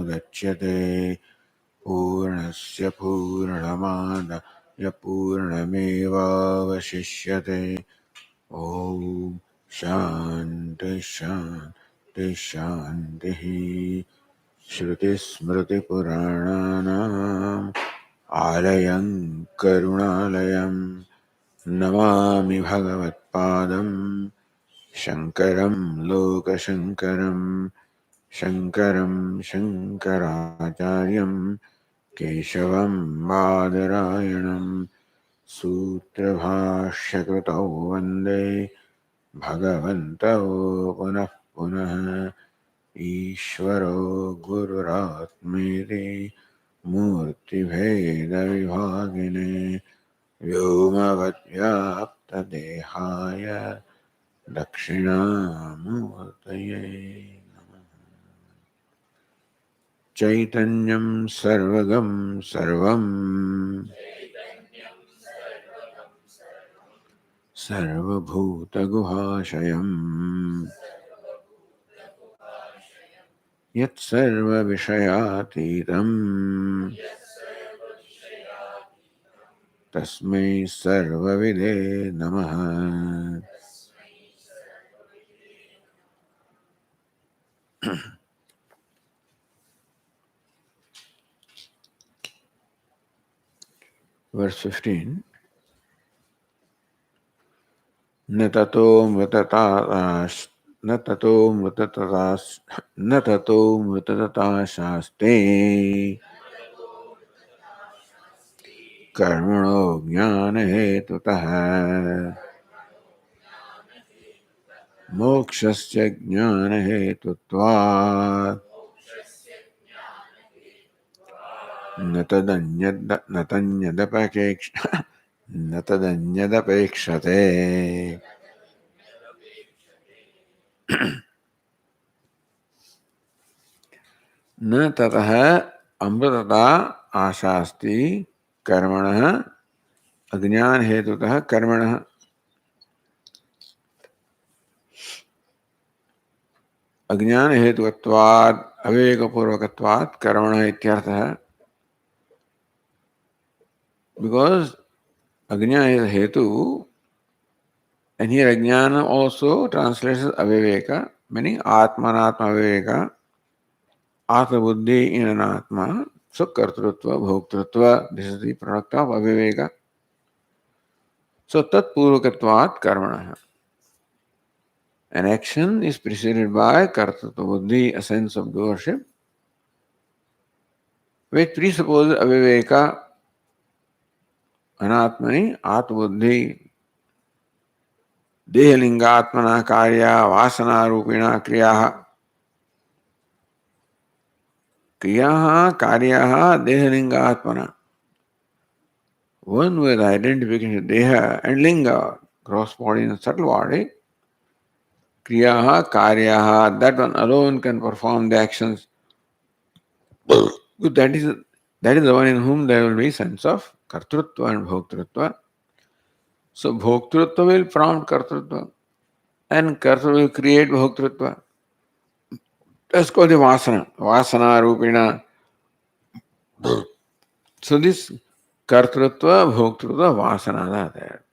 पूर्णमादाय पूर्णस्य पूर्णमादाय पूर्णमेवावशिष्यते। ॐ शान्ति शान्ति शान्तिः। श्रुतिस्मृतिपुराणानाम् आलयं करुणालयं नमामि भगवत्पादं शङ्करं लोकशङ्करं। शङ्करं शङ्कराचार्यं केशवं बादरायणं सूत्रभाष्यकृतौ वन्दे भगवन्तौ पुनः पुनः। ईश्वरो गुरुरात्मेति मूर्तिभेदविभागिने व्योमवद्व्याप्तदेहाय दक्षिणामूर्तये नमः। चैतन्यं सर्वगं सर्वं सर्वभूतगुहाशयम् यत्सर्वविषयातीतं तस्मै सर्वविदे नमः। Verse 15. न ततो मृततता शास्ते कर्मणो ज्ञानहेतुतः मोक्षस्य ज्ञानहेतुत्वात् न तदन्यदपेक्षते। न ततः अमृतता आशास्ति कर्मणः अज्ञान हेतुतः कर्मणः। अज्ञान हेतुत्वात् अविवेकपूर्वकत्वात् कर्मणः इत्यर्थः। Because Ajna is Hetu, and here Ajnana also translates as Aviveka, meaning Atmanatma Aviveka, Atma Buddhi in an Atma, so Kartrutva, Bhoktrutva, this is the product of Aviveka. So Tat Purvakatvat Karmana. An action is preceded by Kartrutva Buddhi, a sense of doership, which presupposes Aviveka, Anatmani, Atbuddhi, देहलिंगात्मना कार्या वासना रूपिणा क्रियाः क्रियाः कार्याः देहलिंगात्मना. One with identification deha and linga, gross body and subtle body. Kriyaha karyaha, that one alone can perform the actions. That is the one in whom there will be sense of kartrutva and bhoktrutva. So bhoktrutva will prompt kartrutva and kartrutva will create bhoktrutva. That's called the vasana. Vasana rupina. So this kartrutva, bhoktrutva, vasana are there.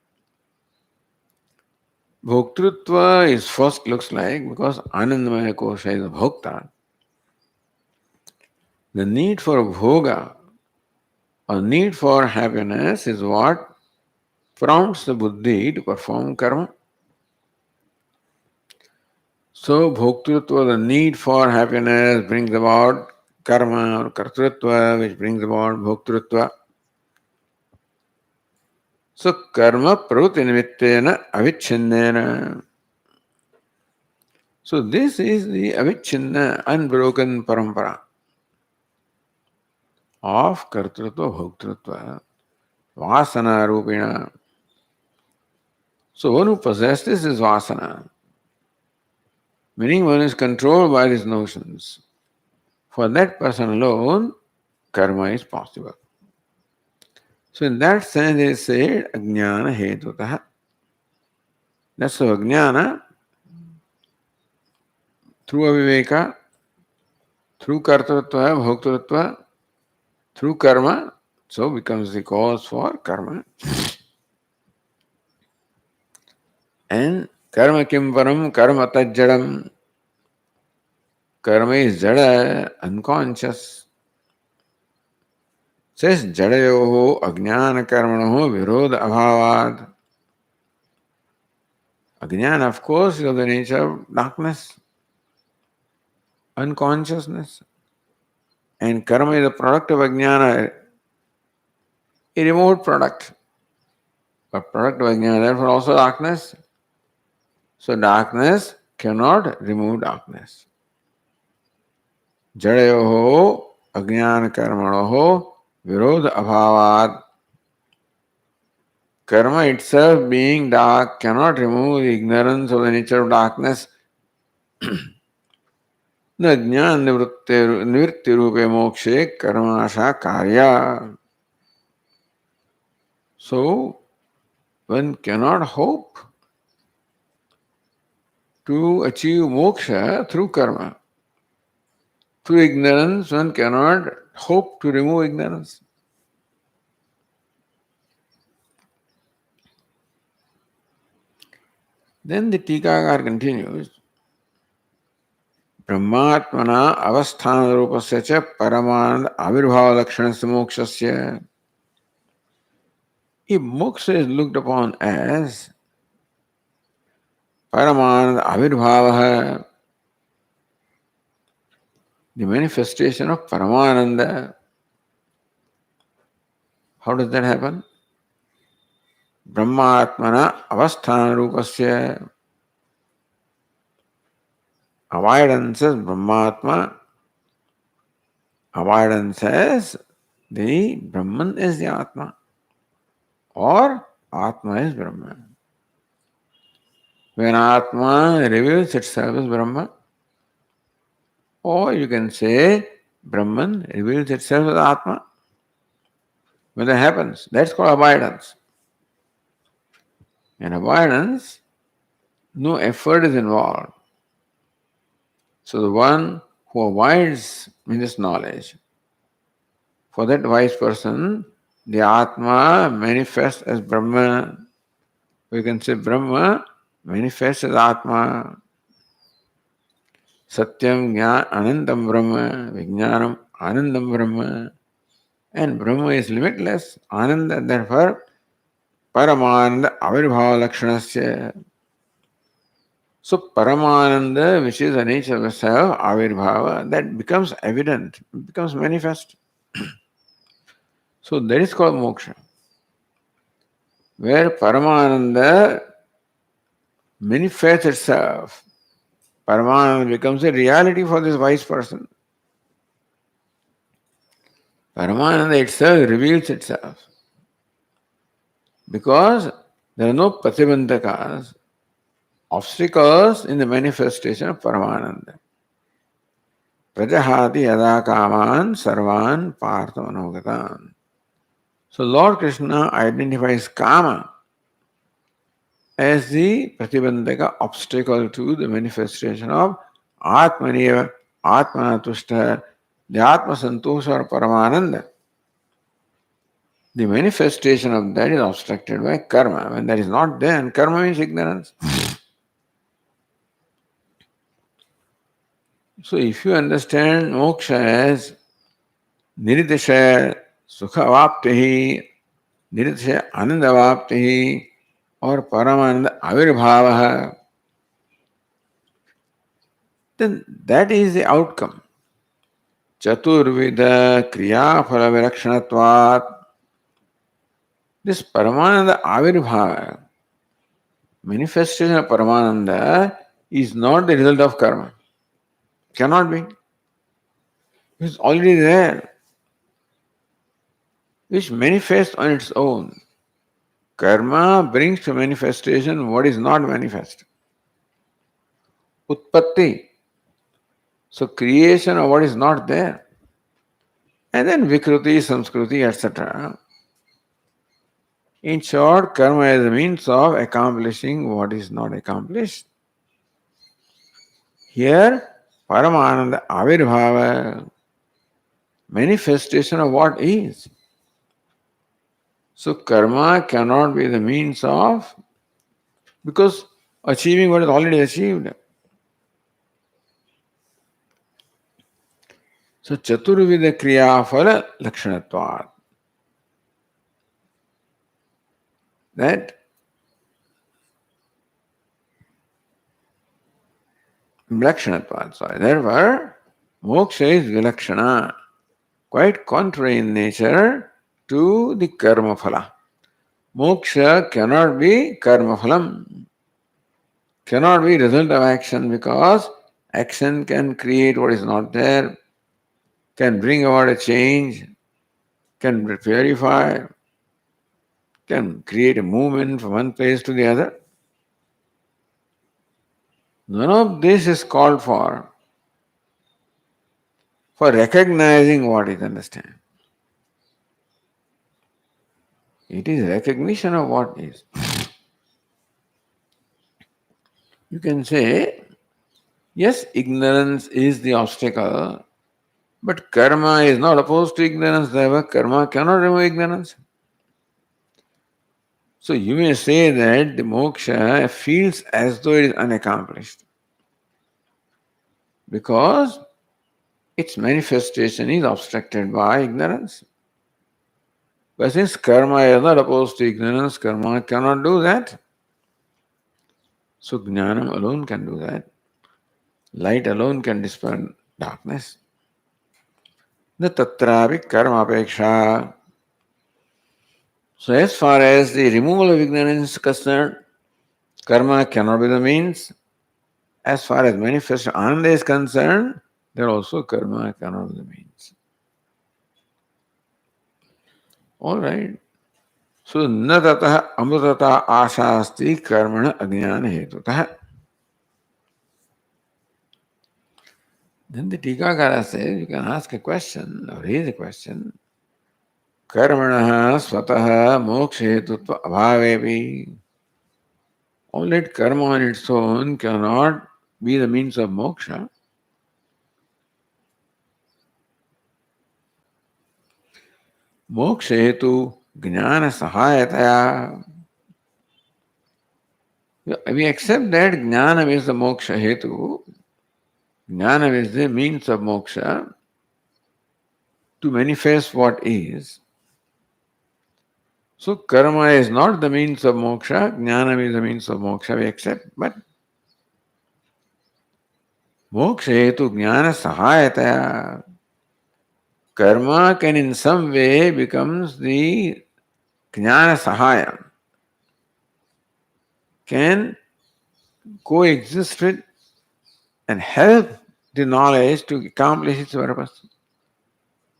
Bhoktrutva is first looks like, because Anandamaya Kosha is a bhokta, the need for bhoga or need for happiness is what prompts the buddhi to perform karma. So bhoktrutva, the need for happiness, brings about karma or kartrutva, which brings about bhoktrutva. So karma pravritti nimittena avicchinnena. So this is the avichinna, unbroken parampara of kartrutva bhoktrutva, vasana rupina. So one who possesses this vasana, meaning one is controlled by these notions, for that person alone, karma is possible. So in that sense it is said, ajnana hetutaha. That's so ajnana, through aviveka, through kartritva, bhoktritva, through karma, so becomes the cause for karma. And karma kim param, karma tajjadam. Karma is jada, unconscious. Says jadayoho ajnana karmanoho virodha abhavad. Ajnana, of course, is of the nature of darkness, unconsciousness. And karma is a product of ajnana, a removed product. A product of ajnana, therefore also darkness. So darkness cannot remove darkness. Jadayoho ajnana karmanoho virodha abhavad. Karma itself being dark cannot remove the ignorance of the nature of darkness. न ज्ञान निवृत्ति रूपे मोक्षे कर्मनाशा कार्या. So one cannot hope to achieve moksha through karma. Through ignorance, one cannot hope to remove ignorance. Then the Tikakar continues, ब्रह्मात्मना अवस्थान रूपस्य च परमानंद आविर्भाव लक्षणस्य मोक्षस्य. If moksha is looked upon as paramananda avirbhava, the manifestation of Paramananda, how does that happen? Brahmatmana avasthana rupasya. Avoidances Brahmatma. Avoidances the Brahman is the Atma, or Atma is Brahman. When Atma reveals itself as Brahma, or you can say Brahman reveals itself as Atma. When that happens, that's called avoidance. In avoidance, no effort is involved. So the one who avoids this knowledge, for that wise person, the Atma manifests as Brahma. We can say Brahma manifests as Atma. Satyam Jnana Anandam Brahma, Vijnanam Anandam Brahma. And Brahma is limitless, Ananda, therefore Paramananda Avirbhava Lakshanasya. So Paramananda, which is the nature of the self, Avirbhava, that becomes evident, becomes manifest. So that is called moksha, where Paramananda manifests itself. Paramananda becomes a reality for this wise person. Paramananda itself reveals itself because there are no pratibandhakas, obstacles in the manifestation of Paramananda. Prajahati yada kaman sarvan parthamanogatan. So Lord Krishna identifies kama as the pratibandhaka, obstacle to the manifestation of Atmaneva, Atmanatushta, the Atma Santosha or Paramananda. The manifestation of that is obstructed by karma. When that is not there, karma means ignorance. So if you understand moksha as nirideshaya sukha vaptihi, nirideshaya ananda vaptihi, or paramananda avirbhavaha, then that is the outcome. Chaturvida kriya phala vilakshanatvat. This Paramananda Avirbhava, manifestation of Paramananda, is not the result of karma. Cannot be. It's already there, which manifests on its own. Karma brings to manifestation what is not manifest. Utpatti. So creation of what is not there. And then Vikruti, Samskruti, etc. In short, karma is a means of accomplishing what is not accomplished. Here, Paramananda Avirbhava, manifestation of what is. So karma cannot be the means of, because achieving what is already achieved. So Chaturvida Kriya Phala Lakshanatvat. That Lakshanatvat, sorry. Therefore, moksha is Vilakshana, quite contrary in nature to the karma phala. Moksha cannot be karma phalam, cannot be result of action, because action can create what is not there, can bring about a change, can purify, can create a movement from one place to the other. None of this is called for recognizing what is understand. It is recognition of what is. You can say, yes, ignorance is the obstacle, but karma is not opposed to ignorance, therefore karma cannot remove ignorance. So you may say that the moksha feels as though it is unaccomplished, because its manifestation is obstructed by ignorance. But since karma is not opposed to ignorance, karma cannot do that. So jnanam alone can do that. Light alone can dispel darkness. The tatravi karma apeksha. So as far as the removal of ignorance is concerned, karma cannot be the means. As far as manifest ananda is concerned, there also karma cannot be the means. All right. So न ततः अमृतता आशा अस्ति कर्मण अज्ञान हेतुतः. Then the Tikakara says, you can ask a question or raise a question. Karmanah swatah moksha hetutva abhavevi. All that karma on its own cannot be the means of moksha. Moksha hetu jnana sahayataya. We accept that jnana is the moksha hetu. Jnana is the means of moksha to manifest what is. So karma is not the means of moksha, jnana is the means of moksha, we accept. But moksha hetu jnana sahayataya. Karma can in some way becomes the jnana sahaya, can coexist with and help the knowledge to accomplish its purpose.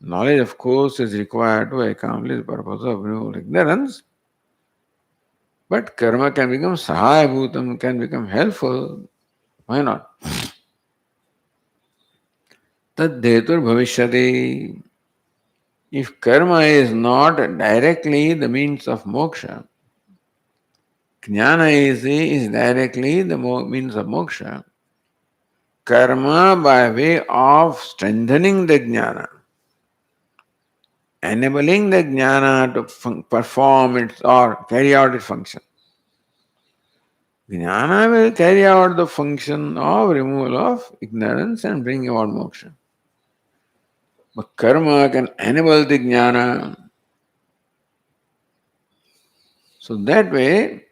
Knowledge, of course, is required to accomplish the purpose of removal of ignorance, but karma can become sahaya bhutam, can become helpful. Why not? Tad dhetur bhavishyati. If karma is not directly the means of moksha, jnana is directly the means of moksha. Karma by way of strengthening the jnana, enabling the jnana to perform its or carry out its function. Jnana will carry out the function of removal of ignorance and bring about moksha. But karma can enable the jnana. So that way,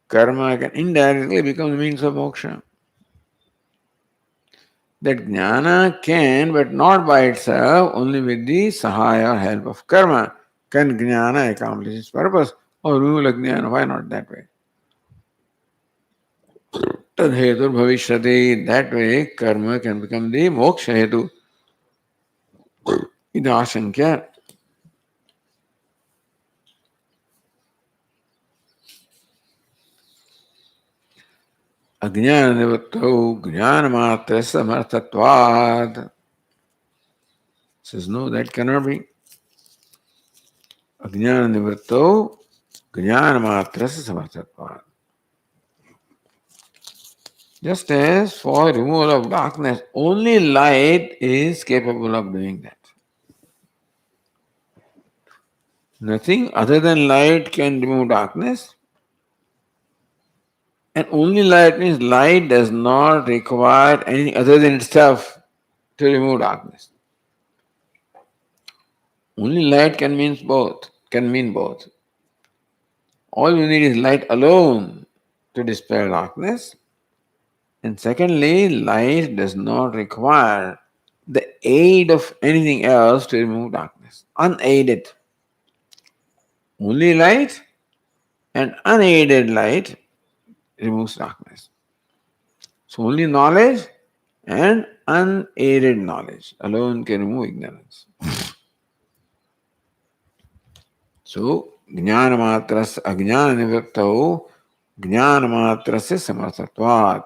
karma can indirectly become the means of moksha. That jnana can, but not by itself, only with the sahaya or help of karma, can jnana accomplish its purpose or rule jnana. Why not that way? Tad hetur bhavishyati. That way, karma can become the moksha hetu. Ida ashankya. Ajnana nivattau jnana matra samarthatvad. Says no, that cannot be. Ajnana nivattau jnana matra samarthatvad. Just as for removal of darkness, only light is capable of doing that. Nothing other than light can remove darkness. And only light means light does not require anything other than itself to remove darkness. Only light can mean both. All you need is light alone to dispel darkness. And secondly, light does not require the aid of anything else to remove darkness. Unaided. Only light and unaided light removes darkness. So only knowledge and unaided knowledge alone can remove ignorance. So ज्ञानमात्रस्य अज्ञाननिवृत्तौ ज्ञानमात्रस्य समर्थत्वात्.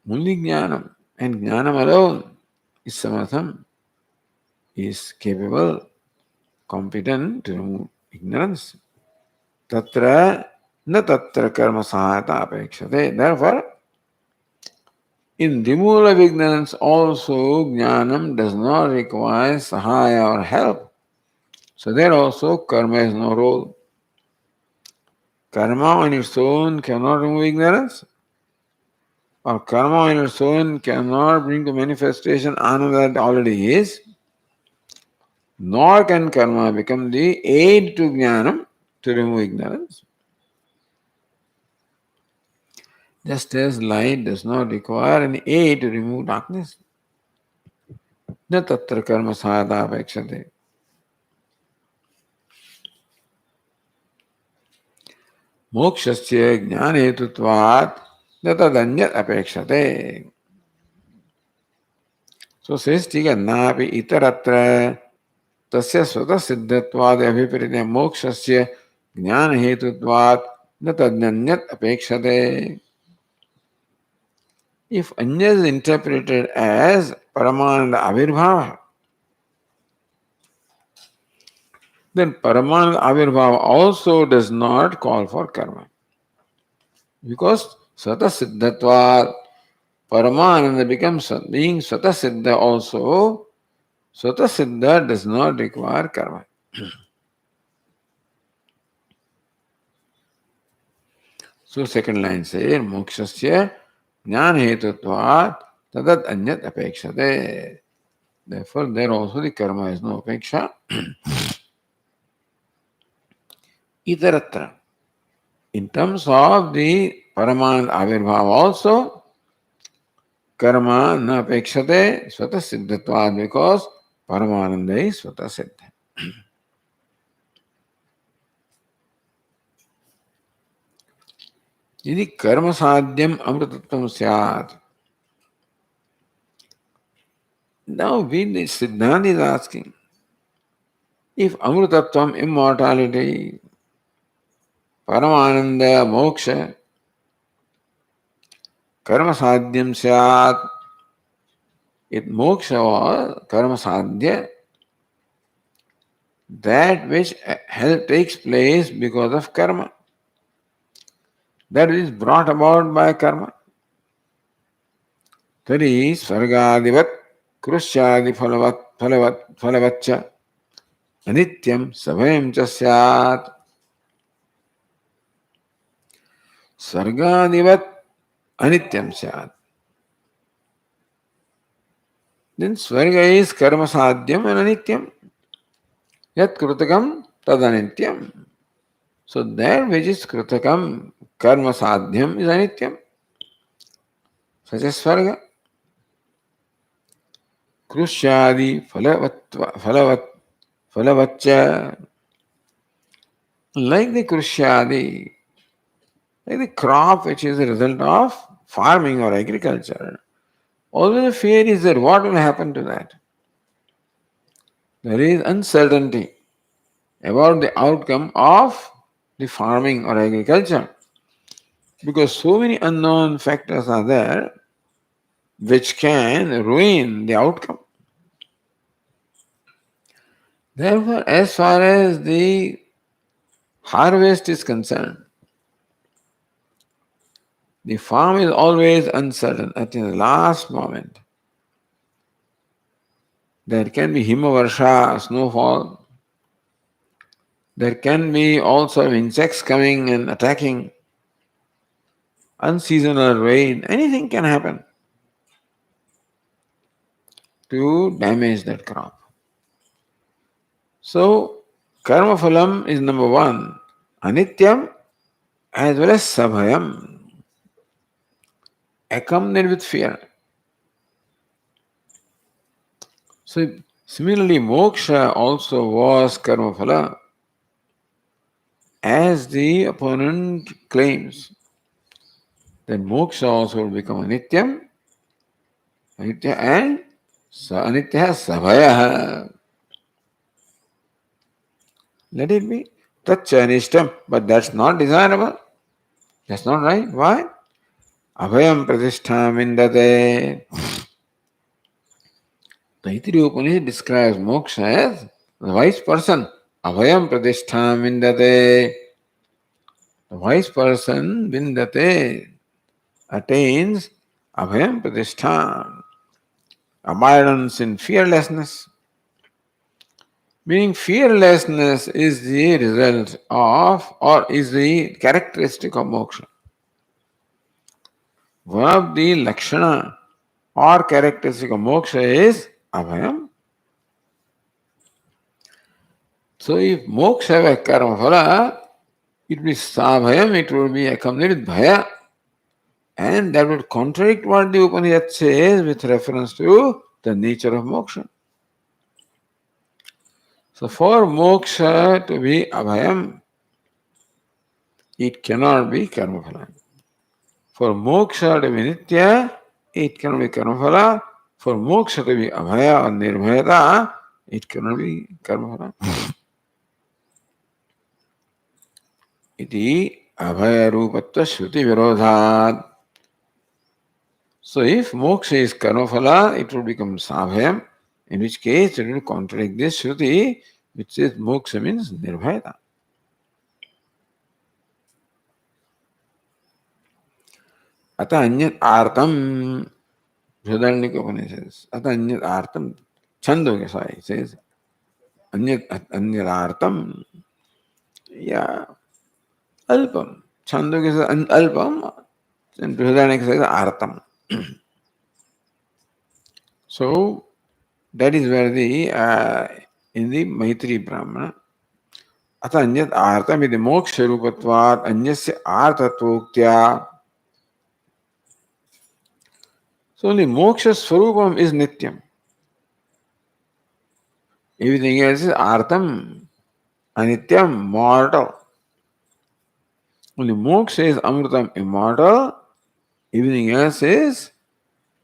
Only jnanam and jnanam alone is samartham, is capable, competent to remove ignorance. Tatra na tatra karma sahayata apekshate. Therefore, in removal of ignorance also jnanam does not require sahaya or help. So there also karma has no role. Karma on its own cannot remove ignorance, or karma on its own cannot bring to manifestation another that already is, nor can karma become the aid to jnanam to remove ignorance. Just as light does not require an aid to remove darkness. न तत्र कर्म सहायता अपेक्षते. मोक्षस्य ज्ञान हेतुत्वात् न तदन्यत् अपेक्षते. So says tika नापि इतरत्र तस्य स्वतः सिद्धत्वाद् अभिप्रेत्य मोक्षस्य ज्ञान हेतुत्वात् न तदन्यत् अपेक्षते. If anya is interpreted as Paramananda Avirbhava, then Paramananda Avirbhava also does not call for karma. Because Svata Siddhatva, Paramananda becomes being Svata Siddha also, Svata Siddha does not require karma. So second line says, Mokshasya Jnana Hetutvat Tadat Anyat Apekshate. Therefore, there also the karma is no apeksha. Itaratra. In terms of the Paramananda Avirbhava also, karma na apekshate svata siddhatvad, because Paramananda is svata siddha. यदि कर्म साध्यम अमृतत्वम स्यात्. Now Siddhanta is asking, if amrutatvam, immortality, Paramananda, moksha, karma sadhyam syat, it moksha was karma sadhya, that which takes place because of karma, that is brought about by karma. Tari svargadivat krusyadi phalavatcha anityam sabhayam cha syat. Svargadivat anityam syat. Then Swarga is karma sadhyam and anityam. Yat krutakam tad anityam. So that which is krutakam, karma sadhyam is anityam. Such as Swarga. Krushyadi phalavatcha. Like the Krushyadi, like the crop which is a result of farming or agriculture. Always the fear is that what will happen to that? There is uncertainty about the outcome of the farming or agriculture, because so many unknown factors are there which can ruin the outcome. Therefore, as far as the harvest is concerned, The farm is always uncertain at the last moment. There can be himavarsha, snowfall. There can be also insects coming and attacking. Unseasonal rain, anything can happen to damage that crop. So, karma phalam is number one, anityam as well as sabhayam, accompanied with fear. So, similarly, moksha also was karma phala, as the opponent claims. Then moksha also will become anityam, anitya and anitya sabhaya. Let it be. Tacha anishtam, but that's not desirable. That's not right. Why? Abhayam pratishtha mindate. Taittiriya Upanishad describes moksha as the wise person. Abhayam pratishtha mindate. The wise person, vindate, attains abhayam pratishtha, abidance in fearlessness. Meaning, fearlessness is the result of, or is the characteristic of moksha. One of the lakshana or characteristic of moksha is abhayam. So, if moksha were karma phala, it will be sabhayam, it will be accompanied with bhaya. And that would contradict what the Upanishad says with reference to the nature of moksha. So for moksha to be abhayam, it cannot be karma phala. For moksha to be nitya, it cannot be karma phala. For moksha to be abhaya or nirbhayata, it cannot be karma phala. Iti abhaya rupatva shruti virodhat. So if moksha is karma phala, it will become sabhayam, in which case it will contradict this shruti, which says moksha means nirbhayata. Ata anyat artam, Bridhanika Upanishad says, Ata anyat artam, Chandogya Sai says, anyat artam, yeah, alpam. Chandogya says alpam, and Bridhanika says artam. So that is where the in the Maitri Brahmana, अतः अन्यत् आर्तम यदि मोक्ष रूपत्वात् अन्यस्य आर्तत्वोक्त्या. So only moksha swarupam is nityam. Everything else is artam, anityam, mortal. Only moksha is amritam, immortal. Everything else is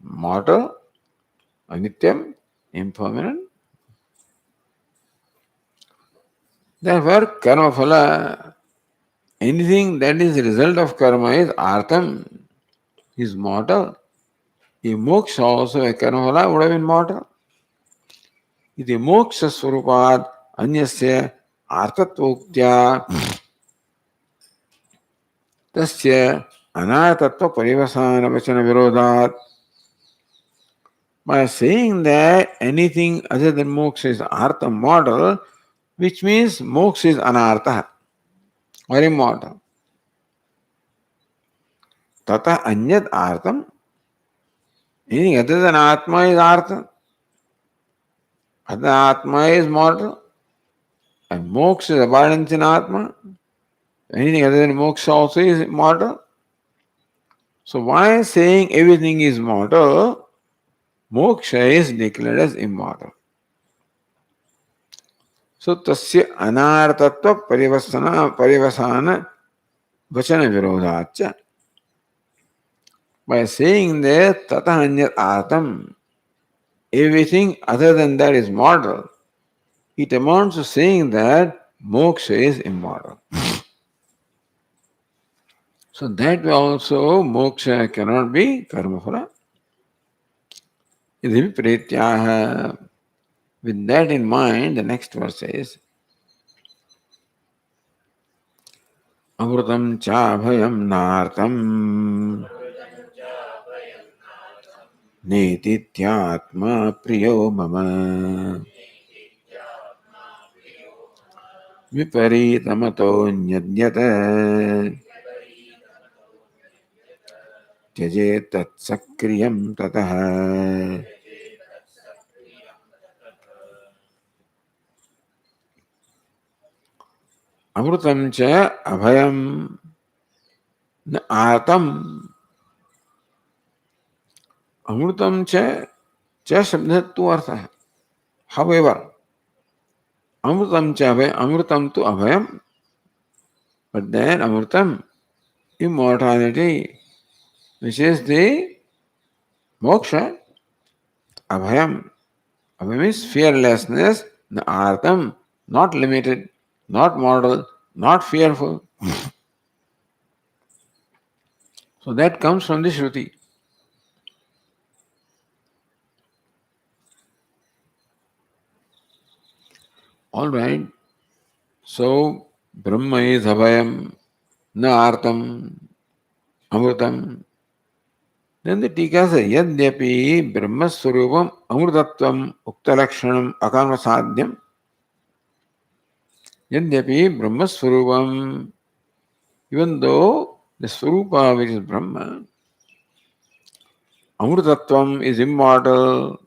mortal, anityam, impermanent. Therefore, karma phala, anything that is the result of karma is artam, is mortal. If moksha also a karma phala would have been mortal. Iti moksha swarupat anyasya artatvoktya tasya anartatva parivasana vachana virodhat. By saying that anything other than moksha is artha mortal, which means moksha is anartha or immortal. Tata anyat artam, anything other than atma is artha, other atma is mortal, and moksha is abidance in atma. Anything other than moksha also is mortal. So why saying everything is mortal, moksha is declared as immortal. So tasya anartatva parivasana vachana virodhacha. By saying that tata anyat atam, everything other than that is mortal, it amounts to saying that moksha is immortal. So that way also moksha cannot be karma phala. Idhi viparityaha. With that in mind, the next verse says, अमृतं चाभयं नार्तं नेतीत्यात्मा प्रियो मम विपरीतमतोऽन्यद्यत् त्यजेत् तत्सक्रियं ततः अमृतं च अभयं न आतम अमृतं च शब्द तु अर्थ है however अमृतं च अभय अमृतं तु अभयम but then अमृतं immortality which is the moksha abhayam abhayam is fearlessness the artam not limited not mortal not fearful so that comes from the shruti. All right, so Brahma is Abhayam, na Artam, Amrutam. Then the Tika says, Yadyapi Brahma Swarupam Amrutatvam Uktalakshanam Akamrasadhyam. Yadyapi Brahma Swarupam, even though the Swarupa which is Brahma, Amrutatvam is immortal,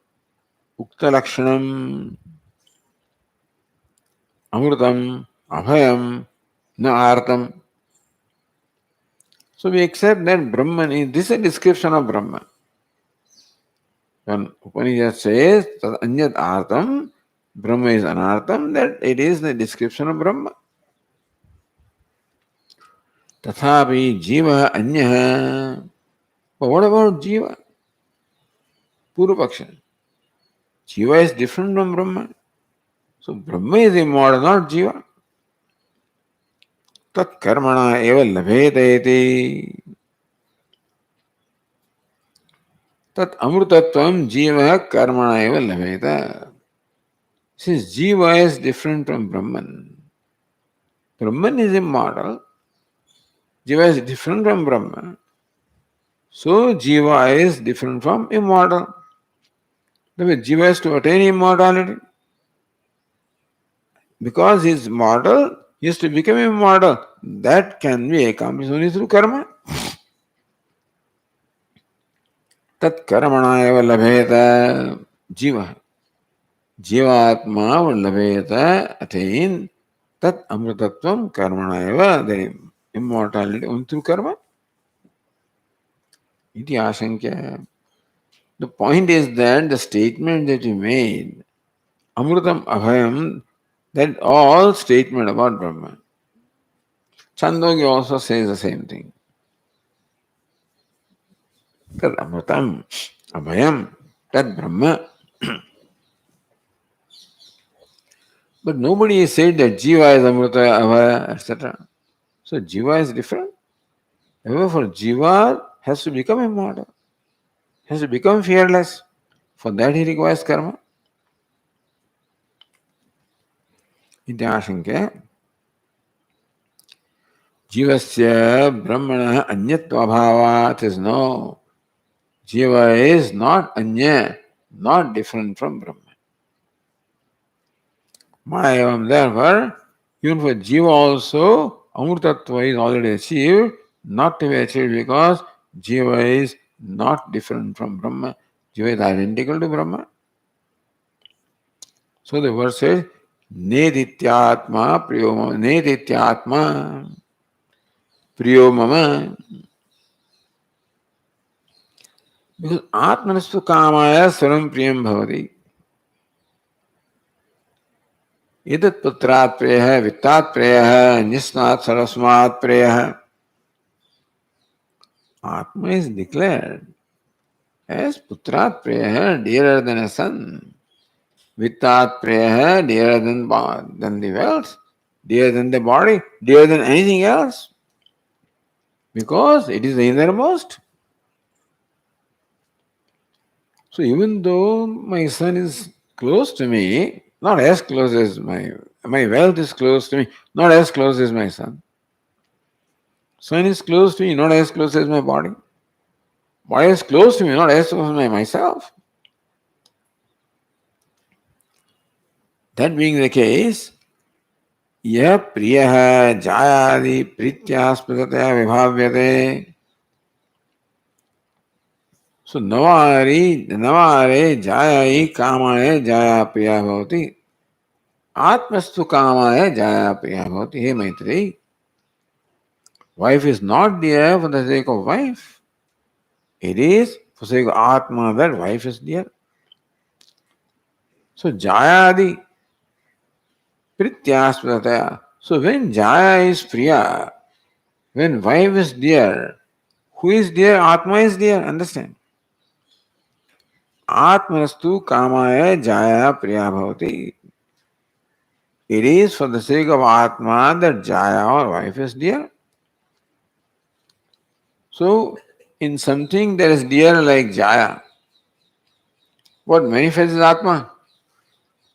Uktalakshanam, Amrutam, Abhayam, na Artam. So we accept that Brahman is, this is a description of Brahman. When Upanishad says that Anyat Artam, Brahma is Anartam, that it is the description of Brahma. Tathapi Jiva Anyaha. But what about Jiva? Purupaksha. Jiva is different from Brahma. So Brahma is immortal, not Jiva. Tat karmana eva labheta iti. Tat amrutatvam jiva karmana eva labheta. Since Jiva is different from Brahman, Brahman is immortal, Jiva is different from Brahma, so Jiva is different from immortal. The way Jiva is to attain immortality. Because he is mortal, he is to become immortal. That can be accomplished only through karma. Tat karmana eva labheta jiva. Jivatma labheta attain tat amrutatvam karmana eva, the immortality only through karma. Iti ashankya. The point is that the statement that you made, Amrutam Abhayam, that all statement about Brahman. Chandogya also says the same thing. Tad Amrutam Abhayam, Tad Brahma. But nobody said that Jiva is Amruta, Abhaya, etc. So Jiva is different. However, for Jiva has to become immortal, has to become fearless. For that he requires karma. Iti ashankya. Jivasya brahmana anyatva bhavat is no. Jiva is not anya, not different from Brahma. Mayavam, therefore, even for Jiva also, Amrutatva is already achieved, not to be achieved because Jiva is not different from Brahma. Jiva is identical to Brahma. So the verse says, Nedityatma priyo mama, Nedityatma priyo mama. Because Atmanastu kamaya saram priyam bhavati. Idat putrat preya, vittat preya, nisnat sarasmat preya. Atma is declared as putrat preya, dearer than a son. Vittat preya, dearer than the wealth, dearer than the body, dearer than anything else. Because it is the innermost. So even though my son is close to me, not as close as my wealth is close to me, not as close as my son. Sun is close to me, not as close as my body. Body is close to me, not as close as myself. That being the case, यह प्रिय है जायादि प्रीत्यास्पदतया विभाव्यते. So नवारे जायायि कामाय जाया प्रिया भवति. आत्मस्तु कामाय जाया प्रिया भवति. हे Maitreyi, wife is not dear for the sake of wife. It is for the sake of Atma that wife is dear. So Jayadi Prityaspadaya. So when Jaya is Priya, when wife is dear, who is dear? Atma is dear. Understand? Atmanastu Kamaya Jaya Priya Bhavati. It is for the sake of Atma that Jaya or wife is dear. So in something that is dear like Jaya, what manifests is Atma.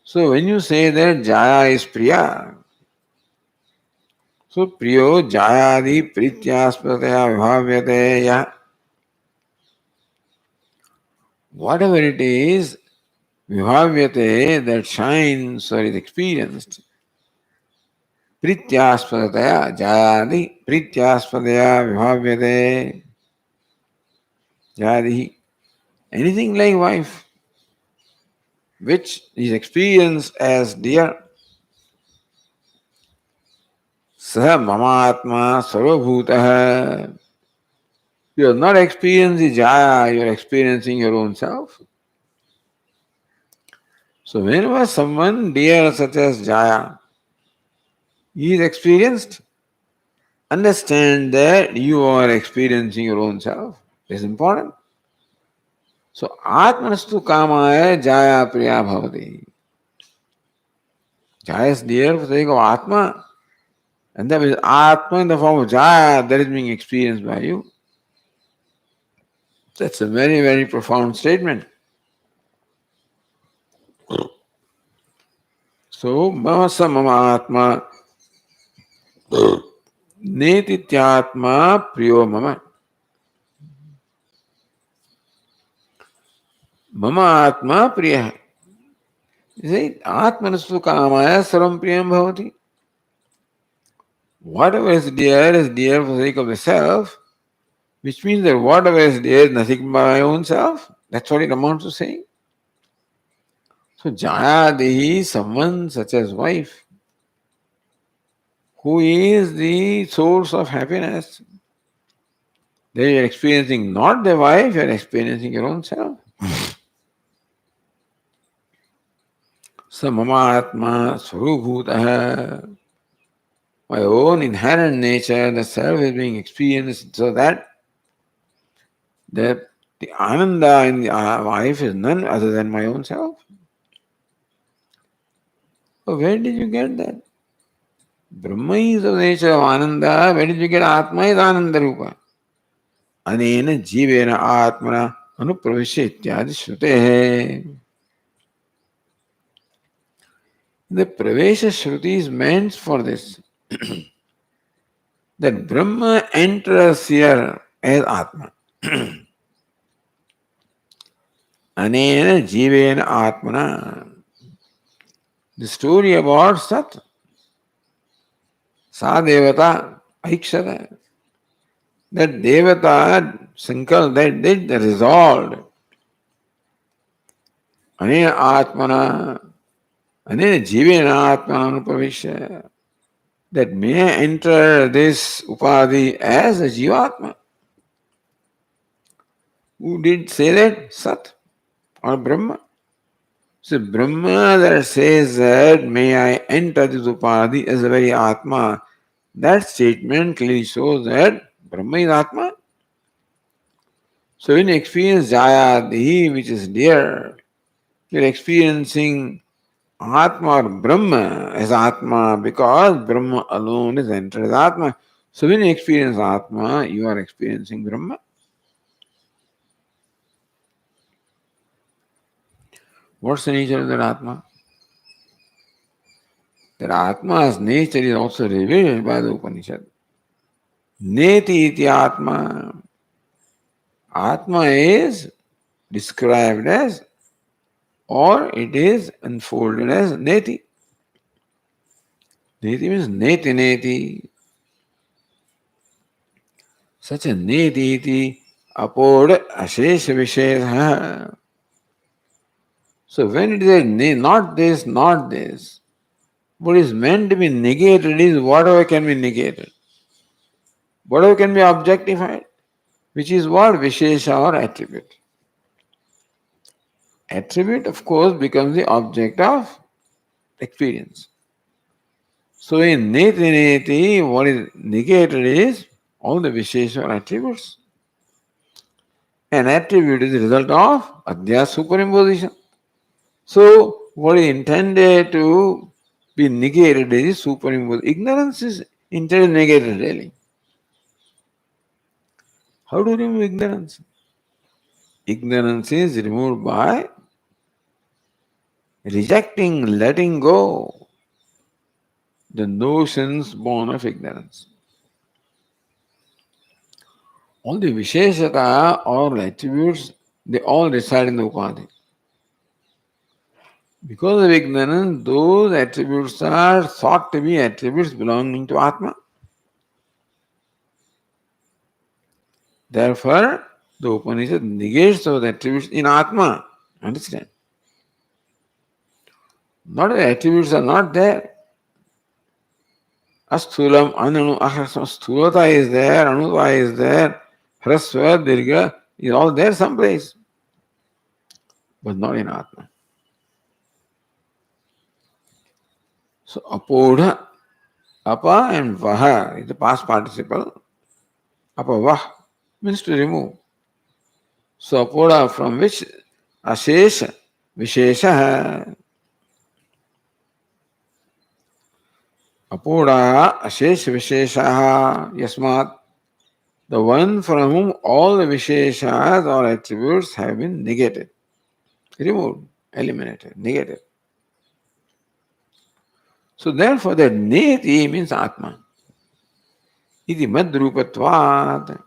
So when you say that Jaya is Priya, so Priyo Jayadi Prityaspadaya Vibhavyate ya. Whatever it is, Vibhavyate that shines or is experienced. Prityaspadaya Jayadi Prityaspadaya Vibhavyate Jayadi. Anything like wife, which is experienced as dear. Saha Mamatma Sarvabhutaha. You are not experiencing Jaya, you are experiencing your own self. So whenever someone dear such as Jaya is experienced, understand that you are experiencing your own self. It's important. So Atmanastu Kamaya Jaya Priya Bhavati. Jaya is dear for the sake of Atma. And that is Atma in the form of Jaya that is being experienced by you. That's a very, very profound statement. So, Mahasa Mama Atma Netityatma Priyo Mama. Mama Atma Priya. You see, Atmanastu Kamaya Saram Priyam Bhavati. Whatever is dear for the sake of the self, which means that whatever is dear is nothing but my own self. That's what it amounts to saying. So Jaya Dehi, someone such as wife, who is the source of happiness. They are experiencing not the wife, you are experiencing your own self. Samama Atma Swarubhutaha. My own inherent nature, the self is being experienced so that the ananda in the wife is none other than my own self. So where did you get that? Brahma is the nature of ananda. Where did you get Atma is ananda rupa? Anena jivena atmana anupravishya ityadi shrutehe. The pravesha shruti is meant for this. That Brahma enters here as Atma. Anena jivena atmana. The story about Sat. Sa devata aikshata. That devata sankal, that did resolved. Anena atmana. Anena jivena atmana anupravishya. That may enter this upadhi as a jivatma. Who did say that? Sat or Brahma. So Brahma that says that may I enter this upadhi as a very Atma, that statement clearly shows that Brahma is Atma. So when you experience Jayadi, which is dear, you're experiencing Atma or Brahma as Atma because Brahma alone is entered as Atma. So when you experience Atma, you are experiencing Brahma. What's the nature of that Atma? That Atma's nature is also revealed by the Upanishad. Neti iti Atma. Atma is described as, or it is unfolded as Neti. Neti means Neti Neti. Such a Neti iti apod ashesha vishesha. So when it is not this, not this, what is meant to be negated is whatever can be negated. Whatever can be objectified, which is what? Vishesha or attribute. Attribute, of course, becomes the object of experience. So in neti neti, what is negated is all the vishesha or attributes. An attribute is the result of adhyas superimposition. So what is intended to be negated is superimposition. Ignorance is intended to negated really. How do you remove ignorance? Ignorance is removed by rejecting, letting go the notions born of ignorance. All the Visheshata or attributes, they all reside in the Upadhi. Because of ignorance, those attributes are thought to be attributes belonging to Atma. Therefore, the Upanishad negates those attributes in Atma. Understand? Not the attributes are not there. Asthulam, Ananu, Ahrasam, Sthulata is there, Anuva is there, Hrasva, Dirga is all there someplace, but not in Atma. So, Apodha, Apa and Vaha is the past participle. Apavah means to remove. So, Apodha from which Ashesha, Vishesha, Apodha, Ashesha, Vishesha, Yasmat, the one from whom all the Visheshas or attributes have been negated, removed, eliminated, negated. So therefore that neti means Atma. Iti madrupatvat.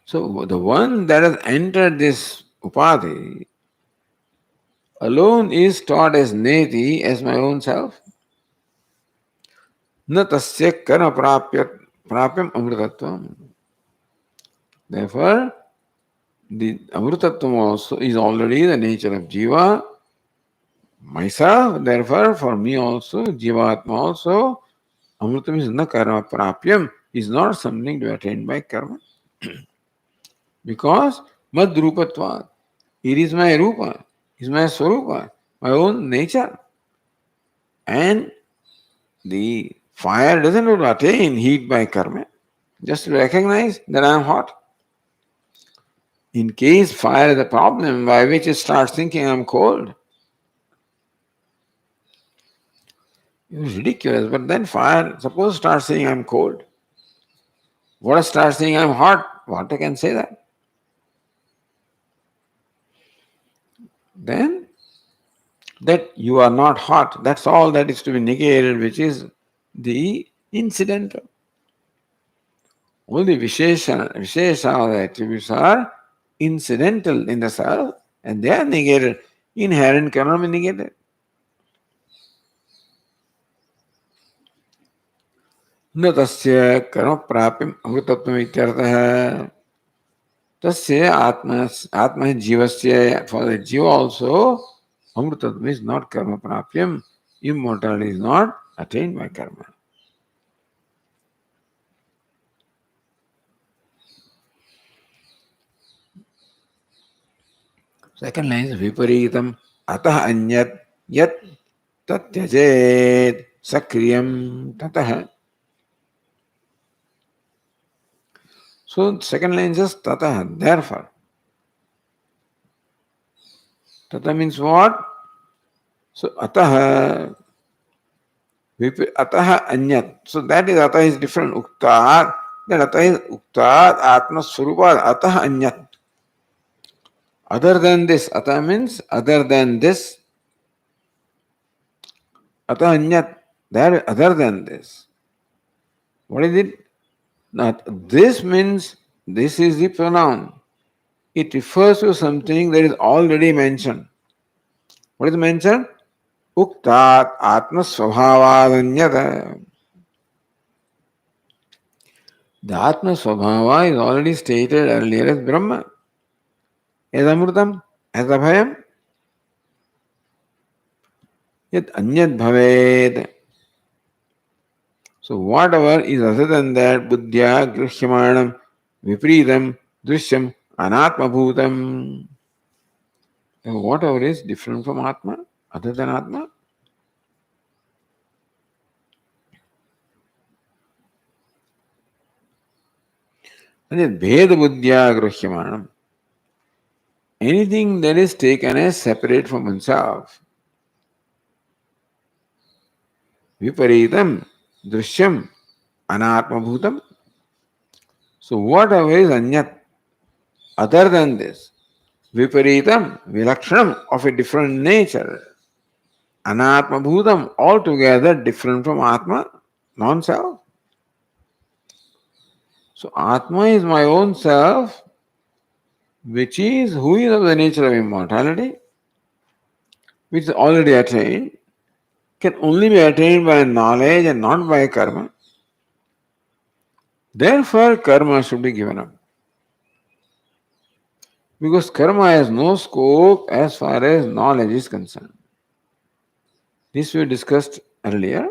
So the one that has entered this upadhi alone is taught as neti, as my own self. Na tasya karma prapyam amrutatvam. Therefore, the amrutatvam also is already the nature of jiva, myself. Therefore, for me also, jivatma also, amrutam is na karma prapyam, is not something to be attained by karma. Because madrupatvat, it is my rupa, it is my swarupa, my own nature. And the fire doesn't attain heat by karma, just to recognize that I am hot. In case fire is a problem by which it starts thinking I am cold, it is ridiculous. But then fire, suppose starts saying I am cold. Water starts saying I am hot. Water can say that. Then that you are not hot, that's all that is to be negated, which is the incidental. All the Vishesha attributes are incidental in the self and they are negated. Inherent cannot be negated. न तस्य कर्म प्राप्यम अमृतत्वम इत्यर्थः तस्य आत्मा जीवस्य for the jiva also amrutatvam is not karma prapyam. Immortality is not attained by karma. Second line is viparitam atah anyat yat tatyajed sakriyam tatah. So second line is just tatah, therefore. Tata means what? So ataha, ataha anyat. So that is ataha is different. Uktat, that ataha is uktat atma swarupa ataha anyat. Other than this, ataha means other than this. Ata anyat, there other than this. What is it? Not this means this is the pronoun. It refers to something that is already mentioned. What is mentioned? Uktat Atma Swabhavadanyata. The Atma Swabhava is already stated earlier as Brahma, as Amrutam, as Abhayam. Yet Anyat Bhaved. So whatever is other than that, Buddhya, Grihyamanam, Vipritam, Drishyam, Anatma Bhutam. Whatever is different from Atma, other than Atma, and then Bheda Buddhya Grihyamanam. Anything that is taken as separate from oneself. Viparitam, Drishyam, Anatma Bhutam. So whatever is Anyat, other than this, Viparitam, Vilakshanam, of a different nature. Anatma Bhutam, altogether different from Atma, non-self. So Atma is my own self, which is who is of the nature of immortality, which is already attained, can only be attained by knowledge and not by karma. Therefore, karma should be given up. Because karma has no scope as far as knowledge is concerned. This we discussed earlier.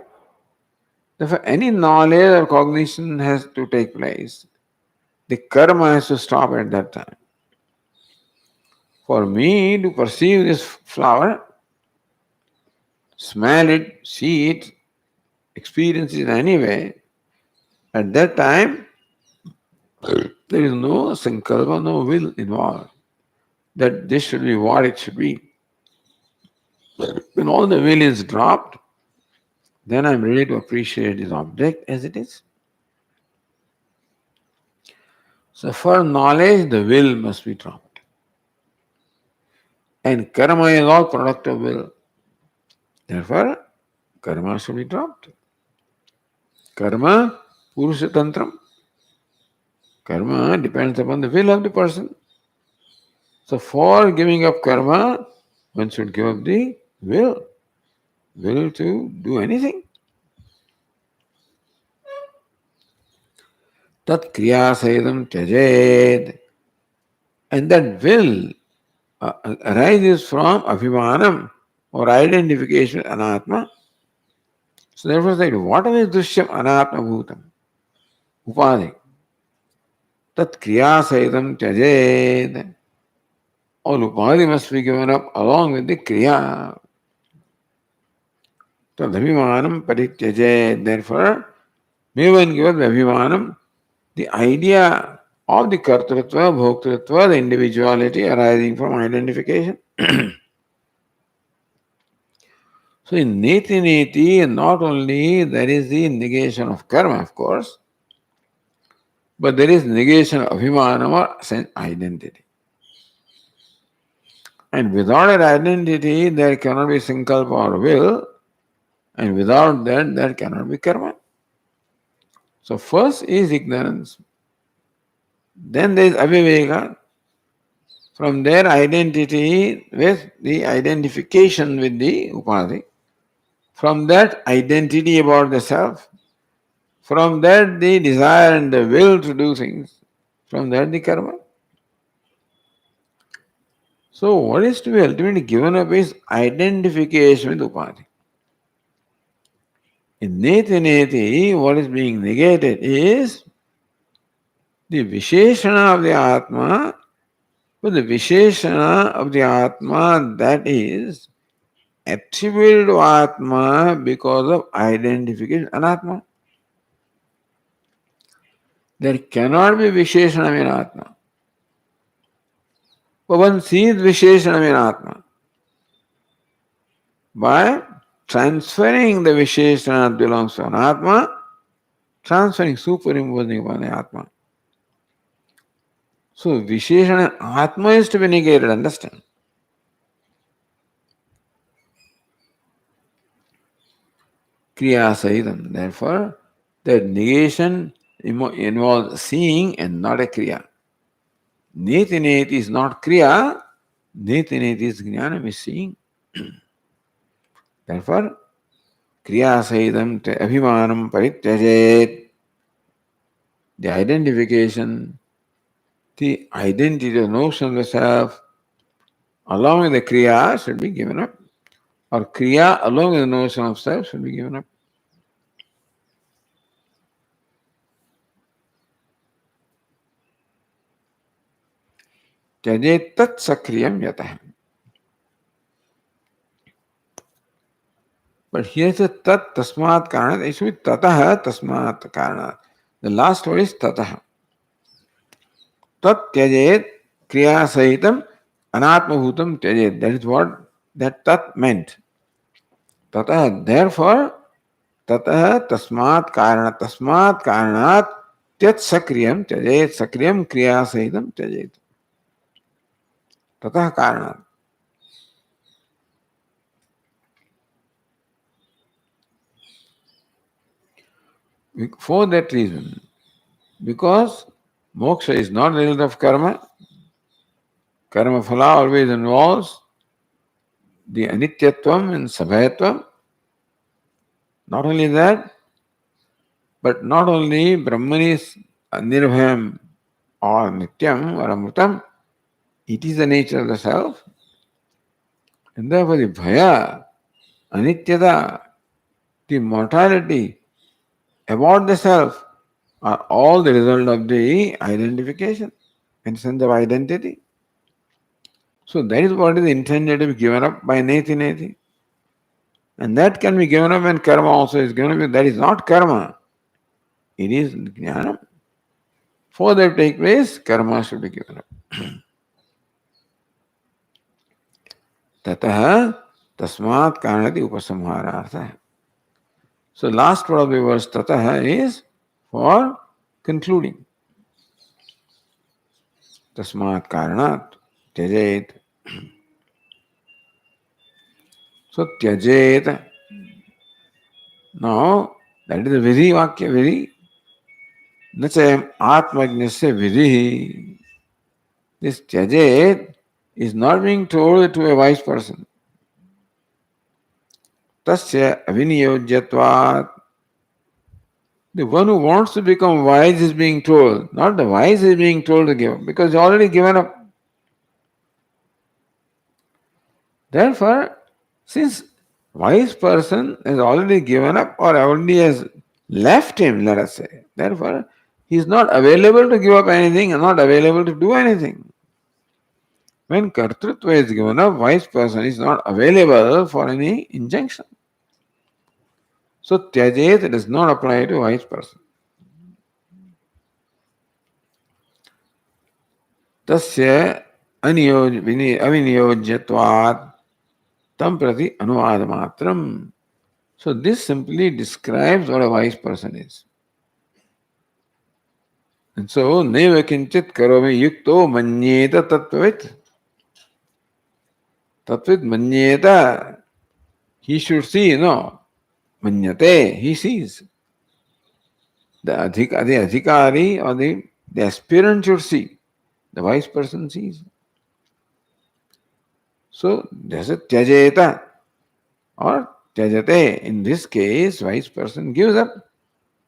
Therefore, any knowledge or cognition has to take place. The karma has to stop at that time. For me to perceive this flower, smell it, see it, experience it in any way, at that time, there is no sankalpa, no will involved that this should be what it should be. When all the will is dropped, then I'm ready to appreciate this object as it is. So for knowledge, the will must be dropped. And karma is all product of will. Therefore, karma should be dropped. Karma, purusha tantram. Karma depends upon the will of the person. So for giving up karma, one should give up the will. Will to do anything. Tat kriya sayadam tyajed. And that will arises from abhimanam or identification with anatma. So therefore say, whatever is dushyam anatma bhutam, upadhi, tat kriya sayadam tyajed. All upadhi must be given up along with the kriya. Tad abhimanam parityajed. Therefore, may one give up the abhimanam, the idea of the kartritva, bhoktritva, the individuality arising from identification. So in neti neti, not only there is the negation of karma, of course, but there is negation of abhimanam or sense identity. And without an identity, there cannot be sankalpa or will, and without that, there cannot be karma. So first is ignorance. Then there is aviveka. From their identity with the identification with the upadhi. From that identity about the self. From that the desire and the will to do things. From that the karma. So what is to be ultimately given up is identification with upadhi. In neti neti, what is being negated is the visheshana of the atma, but the visheshana of the atma that is attributed to atma because of identification anatma. There cannot be visheshana in atma. But one sees visheshana in atma by transferring the visheshana that belongs to an atma, transferring, superimposing upon the atma. So visheshana atma is to be negated, understand? Kriya Sahitam. Therefore, the negation involves seeing and not a Kriya. Neti neti is not Kriya, neti neti is Jnanam is seeing. Therefore, Kriya Sahitam te Abhimanam Parityajet. The identification, the identity, the notion of the self, along with the Kriya should be given up. Or Kriya along with the notion of self should be given up. Tyajet tat sakriyam yatah. But here's a tat tasmat karanat. It should be tatah tasmat karanat. The last word is tatah. Tat tyajet kriya sahitam anatma bhutam tyajet. That is what that tat meant. Tatah. Therefore, tatah tasmat karanat tyat sakriyam tyajet. Sakriyam kriya sahitam tyajet. Tatah karanat. For that reason, because moksha is not the result of karma, karma phala always involves the anityatvam and sabhayatvam. Not only that, but not only Brahman is nirbhayam or nityam or amrutam, it is the nature of the self. And therefore the bhaya, anityata, the mortality about the self are all the result of the identification and sense of identity. So that is what is intended to be given up by neti neti. And that can be given up when karma also is given up. That is not karma. It is jnana. For that to take place, karma should be given up. Tatah tasmat karanati upasamharartha. So last part of the verse tatah is for concluding. Tasmat karanat tyajet. So tyajet. Now that is the vidhi vakya vidhi. न च आत्मज्ञस्य विधि. This tyajet is not being told to a wise person. Tasya aviniyojyatvat. The one who wants to become wise is being told, not the wise is being told to give up, because he's already given up. Therefore, since wise person has already given up or already has left him, let us say, therefore he is not available to give up anything and not available to do anything. When kartrutva is given up, wise person is not available for any injunction. So tyajet does not apply to wise person. Tasya aviniyojyatvat tam prati anuvad matram. So this simply describes what a wise person is. And so neva kinchit karomi yukto manyeta tattvit. Tattvit manyeta. He should see, no. Manyate, he sees. The adhikari or the aspirant should see. The wise person sees. So there's a tyajeta or tyajate. In this case, wise person gives up.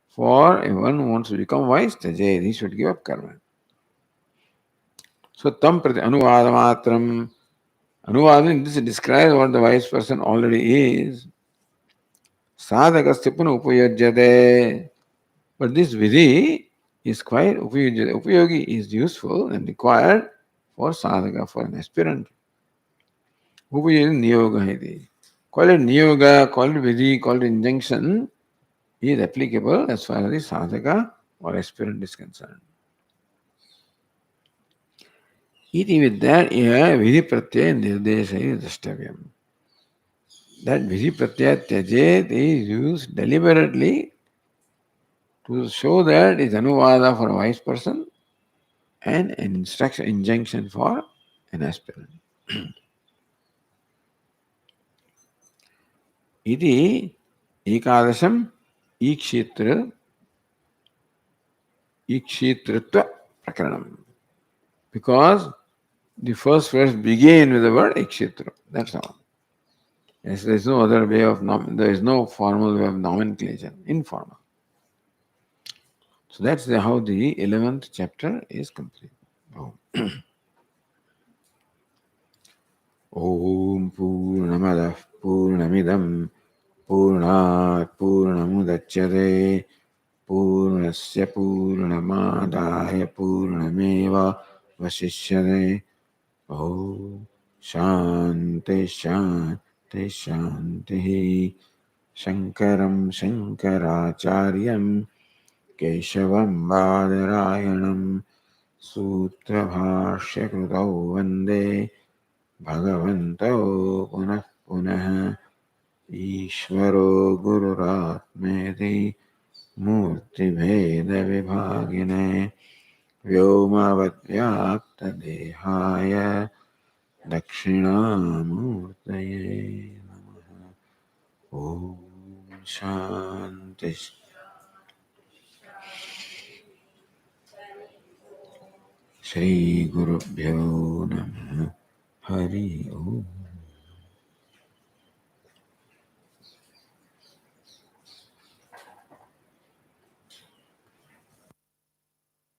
For anyone who wants to become wise, tyajate, he should give up karma. So tam prati anuvada matram. Anuvada, this describes what the wise person already is. Sadhakasya puna upayajyate. But this vidhi is quite upayogi is useful and required for sadhaka, for an aspirant. Upayogi niyoga iti. Call it niyoga, call it vidhi, call it injunction is applicable as far as the sadhaka or aspirant is concerned. Iti with that, vidhi pratyaya nirdesha is drashtavyam. That vidhi pratyaya tyajet is used deliberately to show that it is anuvada for a wise person and an instruction, injunction for an aspirant. Iti Ekadasham Ikshitritva Prakaranam. Because the first verse began with the word Ikshitra. That's all. Yes, there is no other way of there is no formal way of nomenclature. Informal. So that's how the 11th chapter is complete. Oh. Om Purnamadah Purnamidam Purnat Purnamudachyate Purnasya Purnamadaya Purnameva Vasishyate. Oh Shanti Shanti Shanti Shankaram Shankaracharyam Keshavam Badarayanam Sutrabhashyakrutau Vande Bhagavantau Punah Punah Ishvaro Gururatmeti Murti Bheda Vibhagine Vyomavatyaptadehaya Dakshinamurtaye Namaha. Om Shanti Shri Gurubhyo Namaha. Hari Om.